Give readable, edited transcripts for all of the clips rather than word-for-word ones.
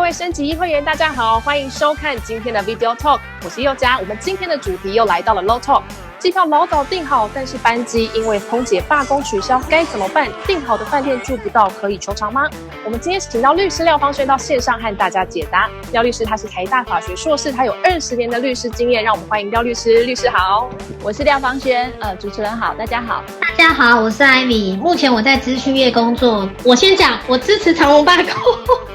位升级会员大家好，欢迎收看今天的 Video Talk， 我是宥嘉。我们今天的主题又来到了 Low Talk， 机票老早订好，但是班机因为空姐罢工取消，该怎么办？订好的饭店住不到，可以求偿吗？我们今天请到律师廖芳轩到线上和大家解答。廖律师他是台大法学硕士，他有20年的律师经验，让我们欢迎廖律师。律师好。我是廖芳轩，主持人好，大家好。大家好，我是艾米，目前我在资讯业工作。我先讲，我支持长荣罢工。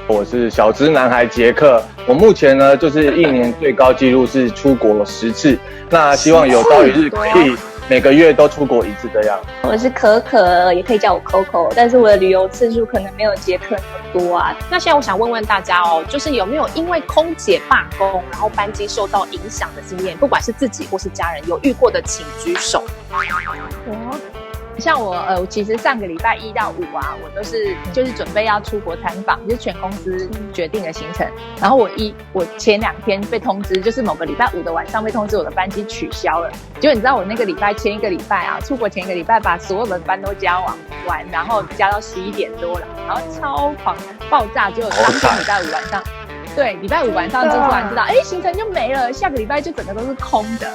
我是小资男孩杰克，我目前呢就是一年最高纪录是出国10次，那希望有朝一日可以每个月都出国1次这样。我是可可，也可以叫我 Coco， 但是我的旅游次数可能没有杰克那么多啊。那现在我想问问大家哦，就是有没有因为空姐罢工，然后班机受到影响的经验？不管是自己或是家人有遇过的，请举手。像我其实上个礼拜1到5啊，我都是就是准备要出国参访，就是全公司决定的行程。然后我前2天被通知，就是某个礼拜5的晚上被通知我的班机取消了。就你知道我那个礼拜前一个礼拜啊，出国前一个礼拜把所有的班都加完，然后加到11点多了，然后超狂爆炸，就当天礼拜5晚上。对，礼拜5晚上就突然知道，行程就没了，下个礼拜就整个都是空的。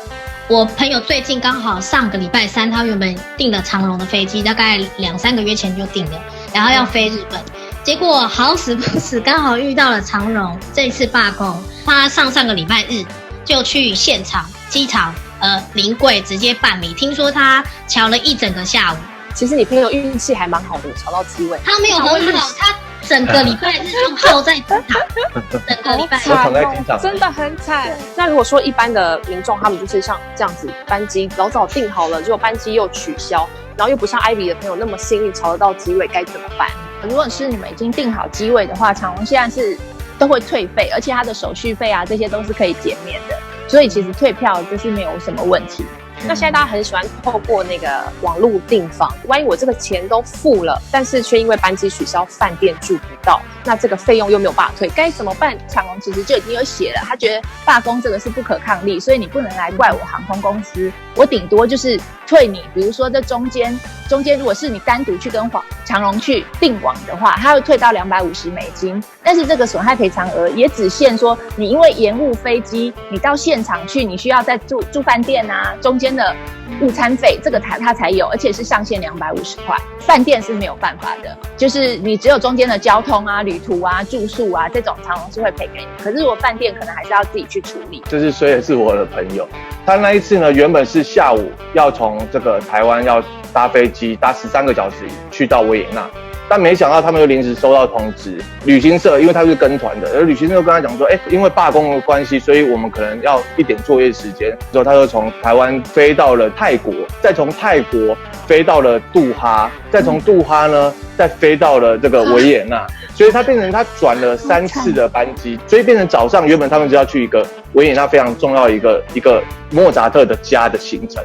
我朋友最近刚好上个礼拜3，他原本订了长荣的飞机，大概2-3个月前就订了，然后要飞日本，结果好死不死刚好遇到了长荣这一次罢工，他上个礼拜日就去现场机场临柜直接办理，听说他瞧了一整个下午。其实你朋友运气还蛮好的，瞧到机位。他没有很好，他整个礼拜日就耗在机场，整个礼拜日躺在机场，真的很惨。那如果说一般的民众，他们就是像这样子，班机老早订好了，结果班机又取消，然后又不像Ivy的朋友那么幸运瞧得到机位，该怎么办？如果是你们已经订好机位的话，长荣现在是都会退费，而且它的手续费啊这些都是可以减免的，所以其实退票就是没有什么问题。那现在大家很喜欢透过那个网络订房，万一我这个钱都付了，但是却因为班机取消，饭店住不到，那这个费用又没有办法退，该怎么办？长荣其实就已经有写了，他觉得罢工这个是不可抗力，所以你不能来怪我航空公司，我顶多就是退你，比如说这中间如果是你单独去跟长荣去订网的话，他会退到$250，但是这个损害赔偿额也只限说你因为延误飞机，你到现场去，你需要再住饭店啊，中间的午餐费这个他才有，而且是上限250块，饭店是没有办法的，就是你只有中间的交通啊、旅途啊、住宿啊这种长荣是会赔给你，可是如果饭店可能还是要自己去处理。就是虽然是我的朋友，他那一次呢原本是下午要从这个台湾要搭飞机搭13个小时去到维也纳，但没想到他们又临时收到通知，旅行社因为他是跟团的，而旅行社跟他讲说，因为罢工的关系，所以我们可能要一点作业时间。之后他就从台湾飞到了泰国，再从泰国飞到了杜哈，再从杜哈呢再飞到了这个维也纳，所以他变成他转了3次的班机，所以变成早上原本他们就要去一个维也纳非常重要的一个莫扎特的家的行程，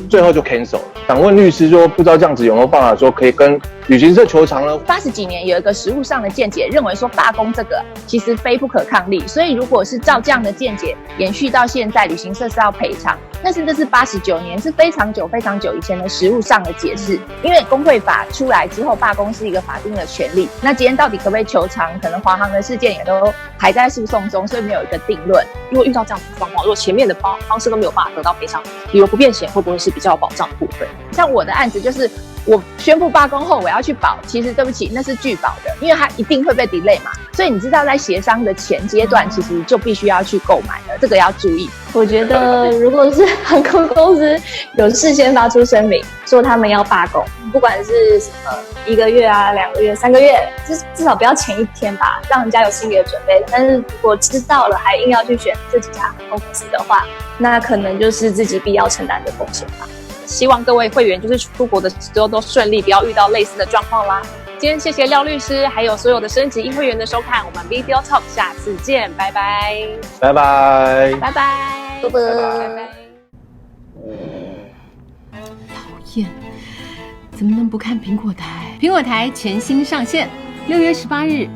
最后就 cancel 了。想问律师说，不知道这样子有没有办法说可以跟旅行社求偿呢？80几年有一个实务上的见解，认为说罢工这个其实非不可抗力，所以如果是照这样的见解延续到现在，旅行社是要赔偿。但是这是89年，是非常久以前的实务上的解释。因为工会法出来之后，罢工是一个法定的权利。那今天到底可不可以求偿？可能华航的事件也都还在诉讼中，所以没有一个定论。如果遇到这样的状况，如果前面的方式都没有办法得到赔偿，旅游不便险会不会是比较有保障的部分？像我的案子就是我宣布罢工后我要去保，其实对不起，那是拒保的，因为它一定会被 delay 嘛，所以你知道在协商的前阶段其实就必须要去购买了，这个要注意。我觉得如果是航空公司有事先发出声明说他们要罢工，不管是什么1个月啊、2个月、3个月，至少不要前1天吧，让人家有心理的准备。但是如果知道了还硬要去选这几家航空公司的话，那可能就是自己必要承担的风险吧。希望各位会员就是出国的时候都顺利，不要遇到类似的状况啦。今天谢谢廖律师，还有所有的升级会员的收看，我们 Video Talk 下次见，拜拜，拜拜，拜拜，拜拜。讨厌，怎么能不看苹果台？苹果台全新上线，6月18日